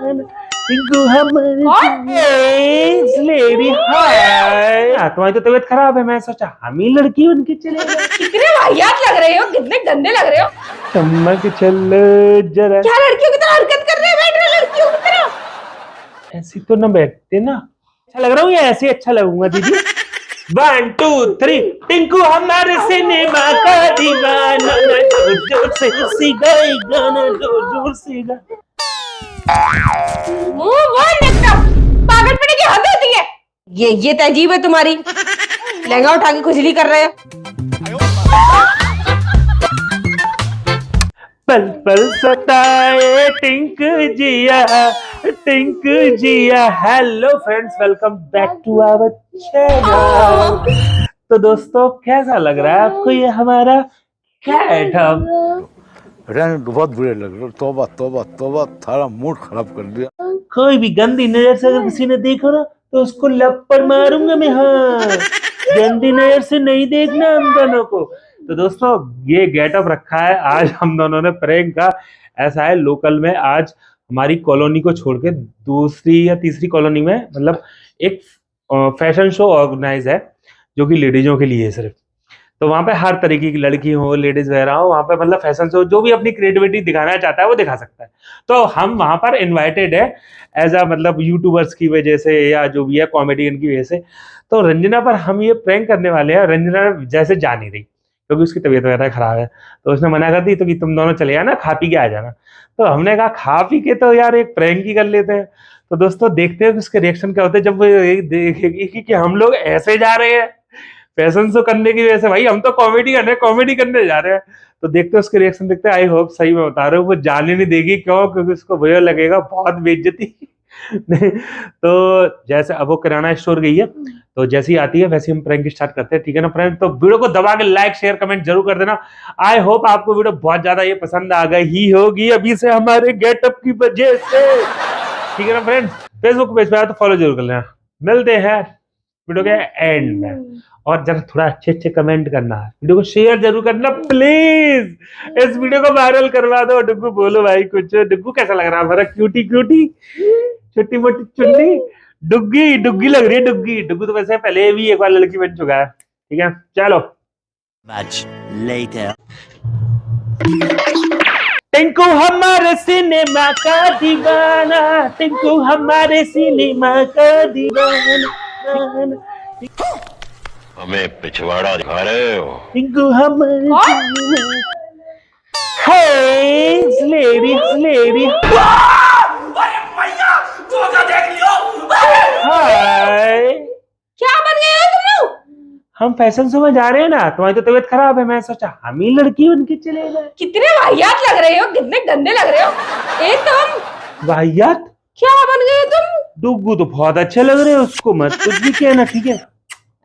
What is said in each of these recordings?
Tinku lady हाय। तुम्हारी तो तबीयत खराब है, मैं सोचा हम ही लड़की बन के चले गए। कितने वाहियात लग रहे हो, कितने गंदे लग रहे हो। चमक चल जरा। क्या लड़कियों की तरह हरकत कर रहे हैं, बैठ रहे लड़कियों की तरह। ऐसी तो ना बैठते ना। अच्छा लग रहा हूँ या ऐसे अच्छा लगूंगा दीदी? 1 2 3 टिंकू हमारे सिनेमा का दीवाना, जोर जोर से उसी गाएगा ना, जोर जोर से गा। मुंह बोल लगता, पागलपने की हद होती है। ये तहजीब है तुम्हारी, लहंगा उठा के खुजली कर रहे हो। पल पल सताए टिंक जिया। Hello friends, welcome back to our channel. तो दोस्तों, कैसा लग रहा है आपको ये हमारा गेटअप? बहुत बुरे लग रहे। तौबा तौबा तौबा, थारा मूड खराब कर दिया। कोई भी गंदी नजर से अगर किसी ने देखो ना तो उसको लपड़ मारूंगा मैं। हाँ, गंदी नजर से नहीं देखना हम दोनों को। तो दोस्तों, ये गेटअप रखा है आज हम दोनों ने प्रैंक का। ऐसा है, लोकल में आज हमारी कॉलोनी को छोड़ के दूसरी या तीसरी कॉलोनी में मतलब एक फैशन शो ऑर्गेनाइज है जो कि लेडीजों के लिए है सिर्फ। तो वहां पे हर तरीके की लड़की हो, लेडीज वगैरह हो, वहां पे मतलब फैशन शो जो भी अपनी क्रिएटिविटी दिखाना चाहता है वो दिखा सकता है। तो हम वहां पर इनवाइटेड है एज अ मतलब यूट्यूबर्स की वजह से या जो भी है कॉमेडियन की वजह से। तो रंजना पर हम ये प्रैंक करने वाले हैं। रंजना जैसे जा नहीं रही क्योंकि उसकी तबीयत वगैरह खराब है, तो उसने मना कर दी तो कि तुम दोनों चले जाना, खा पी के आ जाना। तो हमने कहा खा पी के तो यार एक प्रैंक ही कर लेते हैं। तो दोस्तों, देखते हैं कि उसके रिएक्शन क्या होते हैं जब वो देखेगी कि हम लोग ऐसे जा रहे हैं फैशन शो करने की वजह से। भाई हम तो कॉमेडी करने जा रहे हैं। तो देखते हैं उसके रिएक्शन, देखते हैं। आई होप सही में बता रहे हो वो जाने नहीं देगी। क्यों? क्योंकि उसको बुरा लगेगा, बहुत बेइज्जती। तो जैसे अब वो किराना स्टोर गई है, तो जैसे ही आती है वैसे हम प्रैंक स्टार्ट करते हैं, ठीक है ना फ्रेंड? तो वीडियो को दबा के लाइक शेयर कमेंट जरूर कर देना। आई होप आपको वीडियो बहुत ज्यादा ये पसंद आ गई ही होगी अभी से हमारे गेटअप की वजह से, ठीक है ना फ्रेंड्स? फेसबुक पेज पे आया तो फॉलो जरूर कर लेना। मिलते हैं वीडियो के एंड में। और जरा थोड़ा अच्छे कमेंट करना है, वीडियो को शेयर जरूर करना प्लीज। इस वीडियो को वायरल करवा दो। डुग्गू बोलो भाई कुछ। डुग्गू कैसा लग रहा है हमारा? क्यूटी छोटी मोटी चुन्नी डुग्गी लग रही है। डुग्गू तो वैसे पहले भी एक बार लड़की बन चुका है, ठीक है? चलो टिंकू हमारे सिनेमा का दीवाना, टिंकू हमारे सिनेमा का दीवाना। हमें पिछवाड़ा दिखा रहे हो। टिंकू हमारे लेडी हाय। क्या बन गए हो तुम लोग? हम फैशन शो में जा रहे हैं ना, तुम्हारी तो तबीयत खराब है, मैं सोचा हम ही लड़की बन के चले गए। कितने वाहियात लग रहे हो, कितने गंदे लग रहे हो एकदम। वाहियात? क्या बन गए तुम? डुग्गू तो बहुत अच्छे लग रहे हैं, उसको मत कुछ भी कहना, ठीक है?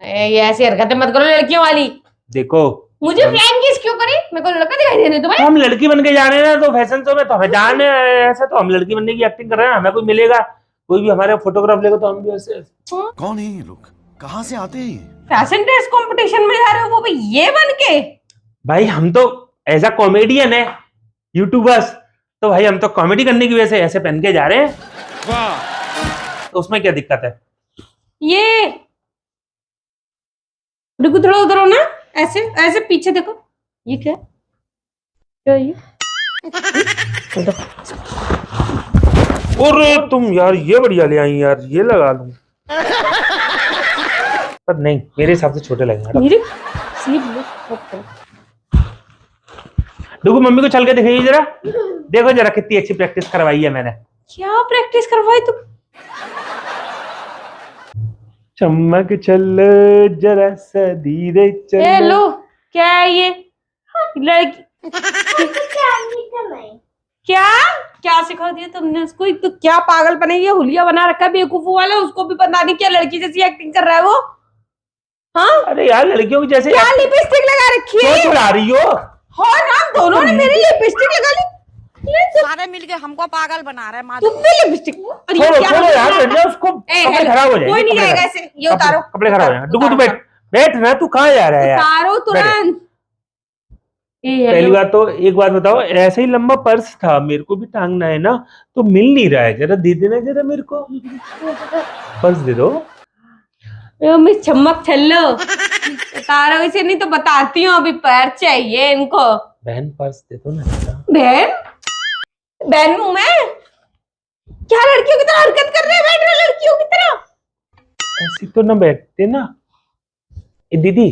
ये ऐसी हरकतें मत करो लड़कियों वाली। देखो मुझे प्रैंक किस क्यों करे? मेरे को लड़का दिखाई दे रहे तुम्हें। हम लड़की बन के जा रहे हैं ना, तो फैशन शो में तो हमें जाने ऐसा, तो हम लड़की बनने की एक्टिंग कर रहे हैं। हमें कोई मिलेगा, कोई भी हमारे फोटोग्राफ लेगा तो हम भी ऐसे। कौन है ये लोग, कहाँ से आते हैं? फैशन ड्रेस कंपटीशन में जा रहे हो, वो भी ये बन के? भाई हम तो एज अ कॉमेडियन है, यूट्यूबर्स, तो भाई हम तो कॉमेडी करने की वजह से ऐसे पहन के जा रहे हैं। तो उसमें क्या दिक्कत है? ये रुको, थोड़ा उधर हो ना, ऐसे ऐसे पीछे देखो। ये क्या ये? अरे तुम यार ये बढ़िया ले आई यार, ये लगा लूं। पर नहीं, मेरे हिसाब से छोटे लगेंगे। मेरे स्लीप डुग्गू मम्मी को चल के दिखाइए जरा, देखो जरा कितनी अच्छी प्रैक्टिस करवाई है मैंने। क्या प्रैक्टिस करवाई तुम? चमक चल जरा सा धीरे चल। लो, क्या है ये? लड़की क्या सिखा दिया तुमने उसको? तो क्या पागल बने, ये हुलिया बना रखा है बेवकूफों वाला। उसको भी पता नहीं क्या लड़की जैसी एक्टिंग कर रहा है वो। हाँ, अरे यार लड़कियों की जैसे क्या लिपस्टिक लगा रखी है? क्यों चढ़ा रही हो? हाँ ना, दोनों ने मेरी लिपस्टिक लगा ली। सारे मिलके हमको पागल बना रहे हैं। तुम भी लिपस्टिक? छोड़ो यार, रंजना उसको कपड़े खराब हो जाएंगे। कोई नहीं जाएगा ऐसे। ये उतारो, कपड़े खराब हो जाएंगे। डुग्गू तू बैठ ना, तू कहाँ जा रहा है यार? उतारो तुरंत। पहली बात तो एक बात बताओ, ऐसे ही लंबा पर्स था, मेरे को भी टांगना है ना, तो मिल नहीं रहा है, जरा दे देना जरा मेरे को, पर्स दे दो। मैं चमक छल्लो बता रहा हूँ इसे, नहीं तो बताती हूँ, अभी पैर चाहिए इनको। बहन पर्स दे दो ना जरा। बहन बहन हूँ मैं? क्या लड़कियों की तरह हरकत कर रहे हैं, बैठ रहे लड़कियों की तरह? ऐसी तो ना बैठते ना। ए दीदी।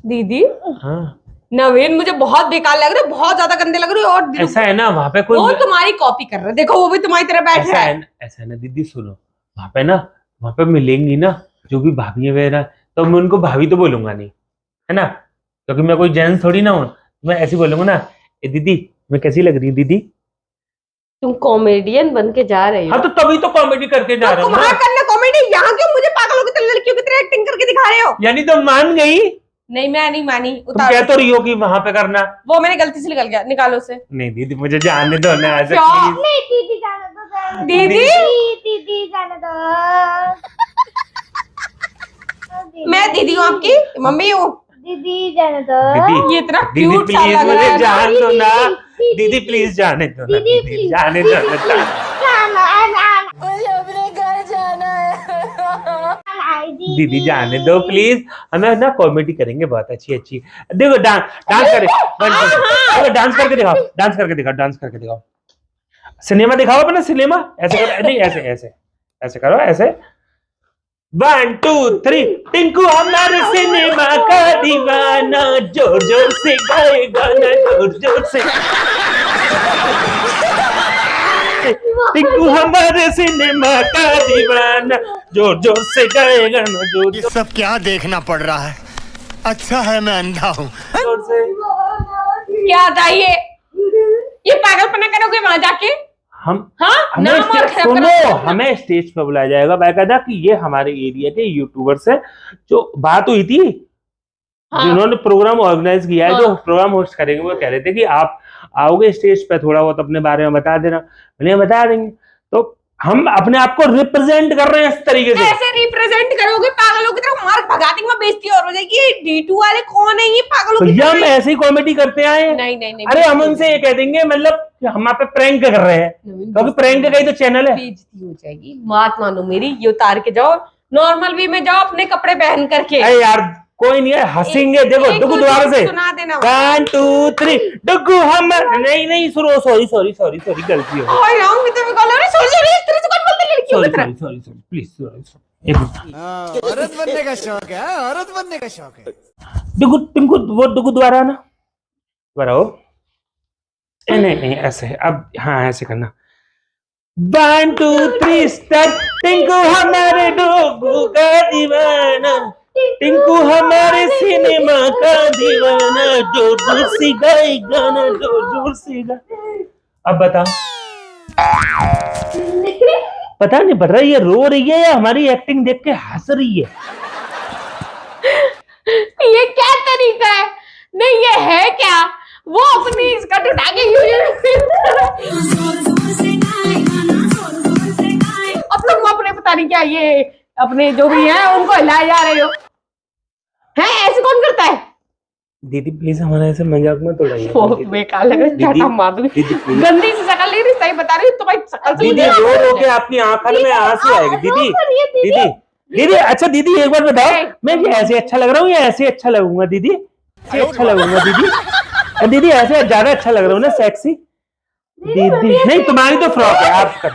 दीदी? हाँ नवीन मुझे बहुत बेकार लग रहे, बहुत ज्यादा गंदे लग रहे हो। और ऐसा है ना, वहाँ पे कोई वो तुम्हारी कॉपी कर रहा है, देखो वो भी तुम्हारी तरह बैठ ऐसा रहा है है। ना, ऐसा है ना दीदी, सुनो, वहाँ पे मिलेंगी ना जो भी भाभी वगैरह, तो मैं उनको भाभी तो बोलूंगा नहीं, है ना, क्योंकि मैं कोई जेंट्स थोड़ी ना हूँ, मैं ऐसे बोलूंगा ना, ए दीदी मैं कैसी लग रही हूँ दीदी? तुम कॉमेडियन बन के जा रहे हो। हाँ तो तभी तो कॉमेडी करके जा रहा हूँ तुम्हारा ना। करना कॉमेडी, यहाँ क्यों मुझे पागलों की तरह लड़कियों की तरह एक्टिंग करके दिखा रहे हो? यानी तो मान गई? नहीं मैं नहीं मानी, तुम उतार। कह तो रही हो कि वहां पे करना। वो मैंने गलती से निकल गया, निकालो उसे। नहीं दीदी मुझे जाने दो ना ऐसे क्या? प्लीज। नहीं दीदी जाने दो, दीदी दीदी जाने दो। मैं दीदी हूँ आपकी, मम्मी हूँ। दीदी जाने दो। दीदी ये इतना दीदी क्यूट सा प्लीज लग रहा मुझे है ना। जान दो ना, दीदी, दीदी प्लीज जाने दो ना, दीदी, दीदी please, जाने दो ना, जाना, आना, मुझे अपने घर जाना है। आना, दीदी जाने दो प्लीज, हमें ना कॉमेडी करेंगे बहुत अच्छी अच्छी। देखो डांस करे, डांस करके दिखाओ, डांस करके दिखाओ, डांस करके दिखाओ, सिनेमा दिखाओ अपना सिनेमा, ऐसे करो, नहीं ऐसे ऐसे ऐसे करो, ऐसे 1 2 3। टिंकू हमारे सिनेमा का दीवाना, जोर जोर से गाए गाना, जोर जोर से। टिंकू हमारे सिनेमा का दीवाना, जोर जोर से गाए गाना, जोर ये सब क्या देखना पड़ रहा है? अच्छा है मैं अंधा हूँ। जोर से। क्या था ये पागलपना करोगे वहां जाके? हम हाँ हमें नाम और खराब सुनो, करो। हमें स्टेज पे बुलाया जाएगा बाकायदा, कि ये हमारे एरिया के यूट्यूबर्स हैं, जो बात हुई थी, हाँ। जिन्होंने प्रोग्राम ऑर्गेनाइज किया है, हाँ। जो प्रोग्राम होस्ट करेंगे, वो कह रहे थे कि आप आओगे स्टेज पे, थोड़ा बहुत अपने बारे में बता देना, मैंने बता देंगे। तो हम अपने आप को रिप्रेजेंट कर रहे हैं इस तरीके से। ऐसे रिप्रेजेंट करोगे पागलों की तरह, मार्क भगाती में बेइज्जती और हो जाएगी। ये D2 वाले कौन है ये पागलों तो की ये हम तरह? ऐसे ही कॉमेडी करते आए हैं। नहीं नहीं नहीं, अरे हम उनसे ये कह देंगे मतलब कि हम आप पे प्रैंक कर रहे हैं, क्योंकि प्रैंक का ही तो चैनल है। बेइज्जती हो जाएगी, बात मानो मेरी, ये उतार के जाओ, नॉर्मल वे में जाओ, अपने कपड़े पहन करके। अरे यार कोई नहीं है, हंसेंगे। देखो एक डुगू दो दोबारा जोक से, सुना देना। 1 2 3। डुगू हम नहीं सुनो, सॉरी सॉरी सॉरी सॉरी, गलती हो गई, ओए राम की तरह कॉल, अरे सॉरी इस तरह से कौन बोलते लड़कियों की सॉरी तरह? सॉरी सॉरी प्लीज, सॉरी एक मिनट। औरत बनने का शौक है, औरत बनने का शौक है। डुगू तुमको वो डुगू दोबारा आना, दोबारा हो। नहीं नहीं ऐसे, अब हाँ ऐसे करना। 1 2 3 स्टार्ट। टिंकू हमारे डुगू का दीवाना, टिंकू हमारे सिनेमा का दीवाना, जोर जोर से गाए गाना, जोर जोर से गाए। अब बता, पता नहीं पड़ रहा ये रो रही है या हमारी एक्टिंग देख के हंस रही है। ये क्या तरीका है? नहीं ये है क्या? वो अपनी इसका उठा के अब तुम अपने पता नहीं क्या ये अपने जो भी है उनको हिलाए जा रहे हो हैं? ऐसे कौन करता है? दीदी प्लीज हमारा ऐसे मजाक मत उड़ाइए। बहुत बेकार लग रहा है, दीदी, चाटा मार दूंगी। दीदी, please। गंदी सी शक्ल नहीं रही, सही बता रही हूँ, तुम्हारी शक्ल से दीदी रो रो के आपकी आंखों में आंसू आएंगे। दीदी दीदी दीदी अच्छा दीदी एक बार बताओ, मैं ये ऐसे अच्छा लग रहा हूँ या ऐसे अच्छा लगूंगा? दीदी ऐसे अच्छा लगूंगा दीदी? दीदी ऐसे ज्यादा अच्छा लग रहा हूँ ना, सेक्सी? दीदी नहीं, तुम्हारी तो फ्रॉक है, आप कर।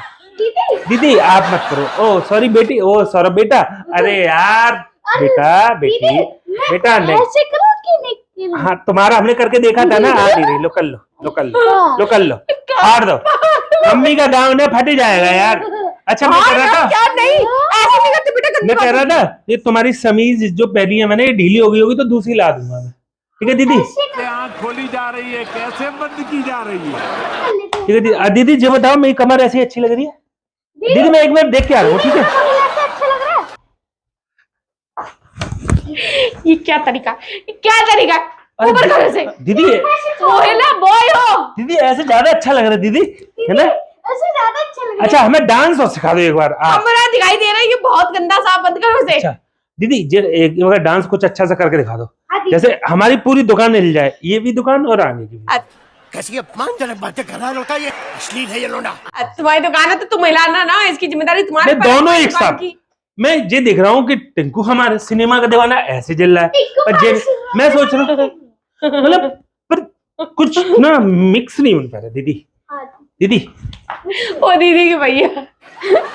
दीदी आप मत करो। ओ सॉरी बेटी, ओ सौरभ बेटा, अरे यार बेटा बेटी बेटा नहीं, ऐसे करो कि नहीं? हाँ तुम्हारा हमने करके देखा था ना, आ नहीं रही, लो कर लो, लो कर लो, लो कर लो, फाड़ दो, मम्मी का गाँव ना फट जाएगा यार। अच्छा मैं कह रहा था, क्या नहीं ऐसे नहीं करते बेटा, गंदी मैं कह रहा था ये तुम्हारी समीज जो पहली है मैंने, ढीली हो गई होगी तो दूसरी ला दूंगा मैं, ठीक है दीदी? आँख खोली जा रही है, कैसे बंद की जा रही है? ठीक है दीदी। दीदी जो बताओ मेरी कमर ऐसी अच्छी लग रही है? दीदी मैं एक मिनट देख के आ रहा हूँ, ठीक है? अच्छा लग रहा है। ये क्या तरीका, ये क्या तरीका? ऊपर घर से दीदी महिला बॉय हो। दीदी ऐसे ज्यादा अच्छा लग रहा है दीदी, है ना? ऐसे ज्यादा अच्छा लग रहा अच्छा हमें डांस और सिखा दो एक बार आप। हमारा दिखाई दे रहा है, ये बहुत गंदा सा, बंद करो उसे। अच्छा दीदी एक बार डांस कुछ अच्छा सा करके दिखा दो। है। जैसे हमारी पूरी दुकान हिल जाए, ये भी दुकान और आगे की भी। कैसी अपमानजनक बातें कर रहा है लौटा, ये अश्लील है ये लौंडा। तुम्हारी दुकान है तो तुम हिलाना ना, इसकी जिम्मेदारी तुम्हारे मैं ऊपर है, दोनों तुम्हारी एक दुकान साथ। की। मैं ये देख रहा हूँ कि टिंकू हमारे सिनेमा का दीवाना ऐसे जल रहा है, और मैं सोच रहा हूँ मतलब पर कुछ ना मिक्स नहीं बन पा रहा। दीदी दीदी ओ दीदी की भैया,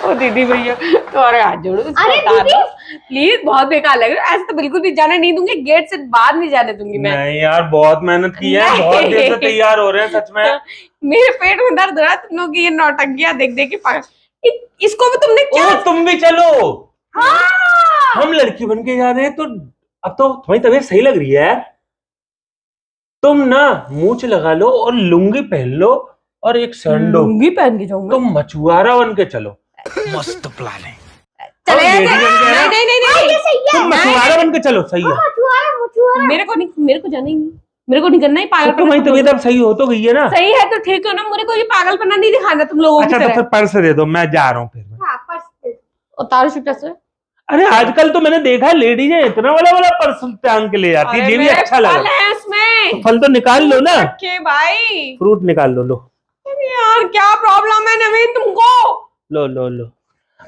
ओ दीदी भैया तुम्हारे हाथ जोड़ो, इसको अरे बता दीदी! दो प्लीज, बहुत बेकार लग रहा है, ऐसे तो बिल्कुल भी जाने नहीं दूंगी, गेट से बाहर नहीं जाने दूंगी मैं। नहीं यार, बहुत मेहनत की है, नहीं। बहुत देर से तैयार हो रहे हैं सच में। मेरे पेट में दर्द हो रहा है तुम लोग की ये नौटंकियां देख देख के इसको भी तुमने क्या। ओ तुम भी चलो, हम लड़की बन के जा रहे हैं तो अब तो तुम्हारी तबीयत सही लग रही है। तुम ना मूंछ लगा लो और लुंगी पहन लो और एक सैंडो, लुंगी पहन के जाऊंगा। तुम मछुआरा बन के चलो। मस्त प्लान है। चले और ऐसे- लेडी बन के ना, नहीं नहीं नहीं नहीं, तुम मछुआरा बन के चलो, सही है। मेरे को नहीं, मेरे को जाना ही नहीं, मेरे को नहीं करना ही तो पागल। तुम्हारी तबीयत अब सही हो तो गई है ना। सही है तो ठीक है ना, मेरे को ये पागलपना नहीं दिखाना तुम लोगों की अच्छा तो तरह। फिर पर्स दे दो, मैं जा रहा हूँ फिर मैं। उतारो चुपचाप से। अरे आजकल तो मैंने देखा है लेडीज इतना वाला पर्स टांग के ले जाती है, अरे ये भी मेरे अच्छा फल लगा। है उसमें, फल तो निकाल लो ना, के भाई। फ्रूट निकाल लो। लो यार क्या प्रॉब्लम है नवीन तुमको? लो लो लो,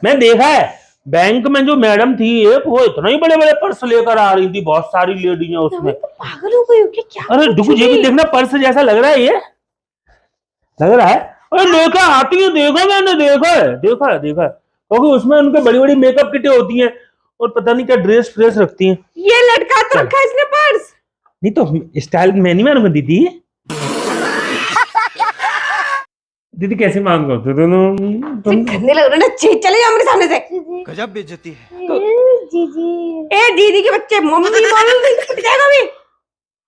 मैं देखा है बैंक में जो मैडम थी एक, वो इतना ही बड़े बड़े पर्स लेकर आ रही थी, बहुत सारी लेडीज है उसमें। तो पागल हो गई हो क्या? क्या अरे पूछ दुखू ये रही? भी देखना, पर्स जैसा लग रहा है, ये लग रहा है। अरे देखा आती है, देखा मैंने, देखा है क्योंकि उसमें उनके बड़ी बड़ी मेकअप किटें होती हैं और पता नहीं क्या ड्रेस फ्रेस रखती हैं। ये लटका तो रखा है इसने पर्स। नहीं तो स्टाइल मैं नहीं मानूंगा दीदी। दीदी कैसे मांगो तुम गंदे लग रहे ना, चले जाओ मेरे सामने से। गजब बेइज्जती है। जीजी। ए दीदी के बच्चे, मम्मी बोल नहीं तो पिट जाएगा भी।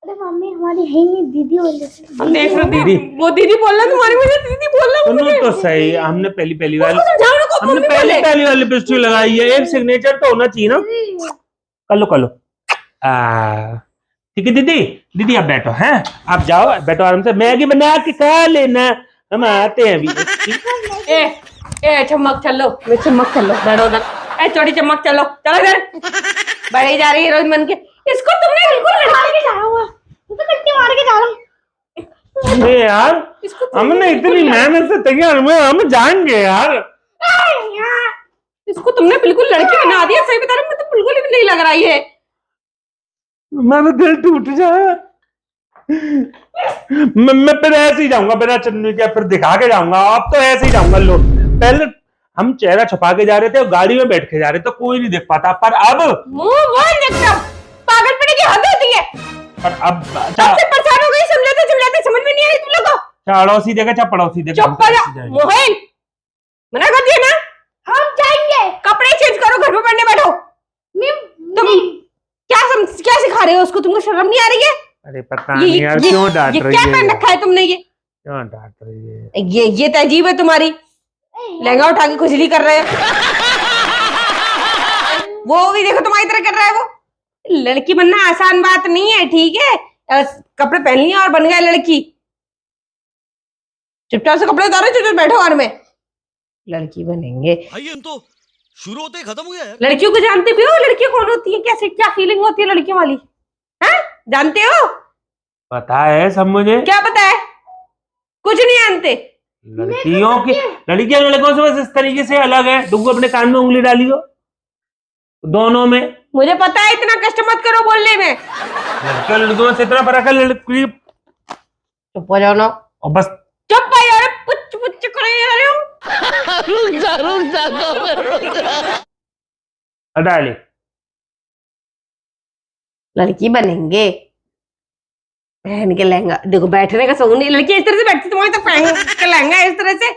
अरे मम्मी हमारी है ही नहीं, दीदी बोल रही थी। अब देख लो दीदी। वो दीदी बोल रहा तुम्हारी वजह से, दीदी बोल रहा सुनो तो सही, हमने पहली वाली समझाओ ना को हमने मम्मी पहली बोले। वाली लिपस्टिक लगाई है, एक सिग्नेचर तो होना चाहिए ना। कर लो ठीक है दीदी। दीदी आप बैठो, हैं आप जाओ, बैठो आराम से, मैगी बना के खा लेना, हम आते हैं अभी। ए चम्मच चलो, मैं चम्मच चलो, बैठो उधर। ए छोटी चम्मच चलो, चलो इधर। बढ़ी जा रही है रोज मन के। इसको तुमने बिल्कुल लड़का के जा रहा हुआ, मैं तो कट्टी मार के जा रहा हूँ। अरे यार इसको हमने इतनी मेहनत से तैयार हुए, हम जाएंगे यार। इसको तुमने बिल्कुल लड़की बना दिया, सही बता रहा हूं, मैं तो बिल्कुल भी नहीं लग रहा ये। मेरा दिल टूट जाए। मैं फिर ऐसे ही जाऊंगा बिना चुन्नी के, फिर दिखा के जाऊंगा। अब तो ऐसे ही जाऊंगा। लो पहले हम चेहरा छुपा के जा रहे थे और गाड़ी में बैठ के जा रहे थे, कोई नहीं देख पाता, पर अब मुंह बोल देखता, पागलपने की हद होती है। सबसे परेशान हो गई, समझाते समझ में नहीं आ रही तुम लोगों को। अड़ोसी देगा चाहे पड़ोसी देगा, चुप कर जा मोहन, मना कर दिया ना। हम जाएंगे। कपड़े चेंज करो, घर पे पढ़ने बैठो। तुम क्या सिखा रहे हो उसको? तुमको शर्म नहीं आ रही है? अरे पता नहीं यार क्यों डांट ये रही क्या है, पहन रखा है तुमने? ये क्यों डांट रही है? ये तहजीब है तुम्हारी। लहंगा उठा के खुजली कर रहे हैं। वो भी देखो तुम्हारी तरह कर रहा है वो। लड़की बनना आसान बात नहीं है, ठीक है? कपड़े पहन लिए और बन गए लड़की। चुपचाप से कपड़े उतारो, चुपचाप बैठो घर में। लड़की बनेंगे। भाई हम तो शुरू होते ही खत्म हो गया यार। लड़कियों को जानते भी हो? लड़कियां कौन होती है, कैसे क्या फीलिंग होती है लड़कियों वाली, हैं? जानते हो? पता है सब मुझे। क्या पता है? कुछ नहीं जानते। लड़कियां लड़कों से बस इस तरीके से अलग है। तुमको अपने कान में उंगली डाली हो दोनों में। मुझे पता है, इतना कष्ट मत करो बोलने में। लड़कियों लड़कों से इतना फर्क है। लड़की चुप हो जाओ ना, और बस चुप भाई, अरे पुच पुच करे जा रहे हो। हटा ले। लड़की बनेंगे, पहन के लहंगा। देखो बैठने का सऊन नहीं, लड़की इस तरह से बैठती, तुम्हारी तो पहन के लहंगा इस तरह से।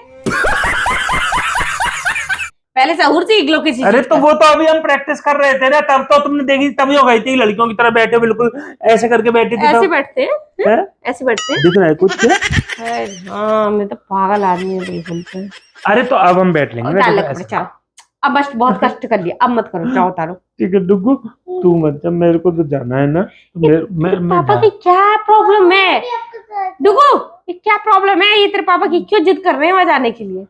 पहले सहूर सीख लो किसी अरे चीज तो का। वो तो अभी हम प्रैक्टिस कर रहे थे ना, तब तो तुमने देखी, तभी हो गई थी लड़कियों की तरह बैठे, बिल्कुल ऐसे करके बैठी थी। ऐसे तब बैठते हैं, हैं? ऐसे बैठते हैं। दिख रहा है कुछ क्या? हाँ मैं तो पागल आदमी हूँ बिल्कुल से। अरे तो अब हम बैठ लेंगे ना, डाल देखो ले कपड़े, ऐसे। चलो अब बस बहुत कष्ट कर लिया, अब मत करो, जाओ उतारो। ठीक है डुगू, तू मत जा, मेरे को तो जाना है ना। तो मैं पापा की क्या प्रॉब्लम है? डुगू ये क्या प्रॉब्लम है? ये तेरे पापा की क्यों जिद कर रहे हैं वहां जाने के लिए?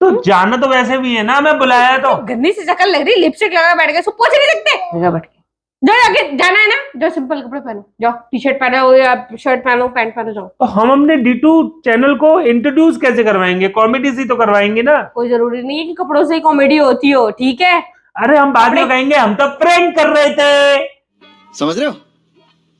तो जाना तो वैसे भी है ना, मैं बुलाया तो। गंदी सी शक्ल लग रही, लिपस्टिक लगा बैठ गए, सो पोछ नहीं सकते? जगह बैठ के जो जाके जाना है ना, जो सिंपल कपड़े पहनो, जाओ टी शर्ट पहनो या शर्ट पहनो, पैंट पहनो, जाओ। तो हम अपने D2 चैनल को इंट्रोड्यूस कैसे करवाएंगे? कॉमेडी से तो करवाएंगे ना। कोई जरूरी नहीं है कि कपड़ों से ही कॉमेडी होती हो, ठीक है? अरे हम बाद में कहेंगे हम तो प्रैंक कर रहे थे। समझ रहे हो?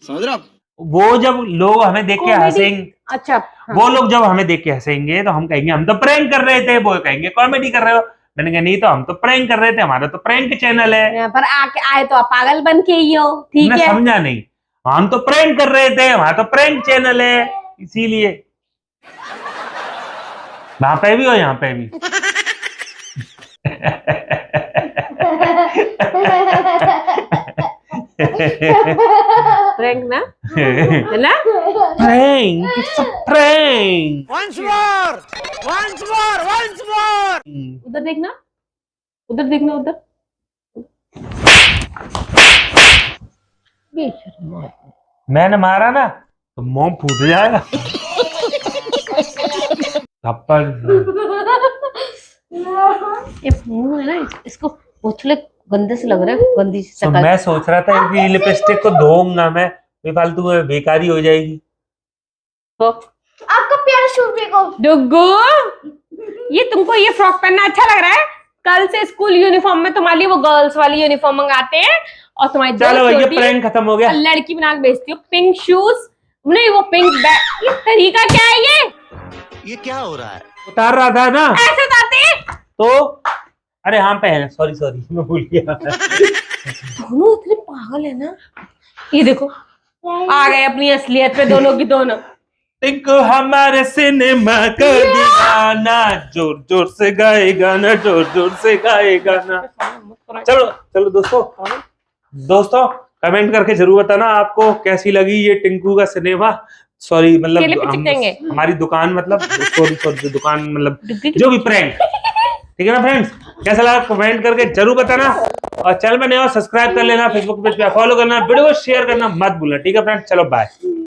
समझ रहे हो आप? वो जब लोग हमें देख के Comedy- हंसेंगे, अच्छा हाँ। वो लोग जब हमें देख के हंसेंगे तो हम कहेंगे हम तो प्रैंक कर रहे थे, वो कहेंगे कॉमेडी कर रहे हो। मैंने कहा नहीं, तो हम तो प्रैंक कर रहे थे, हमारा तो प्रैंक चैनल है। यहाँ पर आके आए तो आप पागल बन के ही हो, ठीक मैं है? समझा नहीं, हम तो प्रैंक कर रहे थे, हमारा तो प्रैंक चैनल है, इसीलिए। वहां पे भी हो, यहाँ पे भी। प्रैंक ना, है ना? Prank, it's a prank. Once more! Once more! Once more! उधर देखना, उधर देखना, उधर। मैंने मारा ना तो मुंह फूट जाएगा। थप्पड़। ये मुंह है ना, इसको वो थोड़े गंदे से लग रहा है, गंदी सी तो शक्ल। मैं सोच रहा था कि लिपस्टिक को धोऊंगा मैं, बेफालतू में बेकारी हो जाएगी। तो आपका प्यारा शूट देखो। डुग्गू, ये तुमको ये फ्रॉक पहनना अच्छा लग रहा है? कल से स्कूल यूनिफॉर्म में तुम्हारे लिए वो गर्ल्स वाली यूनिफॉर्म मंगाते हैं और तुम्हारी चलो दोस्त ये होती है, प्रैंक खत्म हो गया। लड़की बना के बेचती हो। पिंक शूज नहीं, वो पिंक बैग, ये तरीका क्या है ये? ये क्या हो रहा है? उतार रहा था ना ऐसे उतारते हैं? तो, अरे हाँ पहले, सॉरी सॉरी मैं भूल गया। दोनों इतने पागल है ना। ये देखो आ गए अपनी असलियत पे दोनों की दोनों। टिंकू हमारे सिनेमा का दीवाना, जोर जोर से गाएगा ना, जोर जोर से गाएगा ना। चलो चलो दोस्तों कमेंट करके जरूर बताना आपको कैसी लगी ये टिंकू का सिनेमा। सॉरी मतलब केले पे चिपकेंगे। हमारी दुकान मतलब सॉरी दुकान मतलब जो भी प्रैंक, ठीक है ना फ्रेंड्स? कैसा लगा कमेंट करके जरूर बताना, और चैनल में नए हो सब्सक्राइब कर लेना, फेसबुक पेज पे फॉलो करना, वीडियो को शेयर करना मत भूलना, ठीक है फ्रेंड्स? चलो बाय।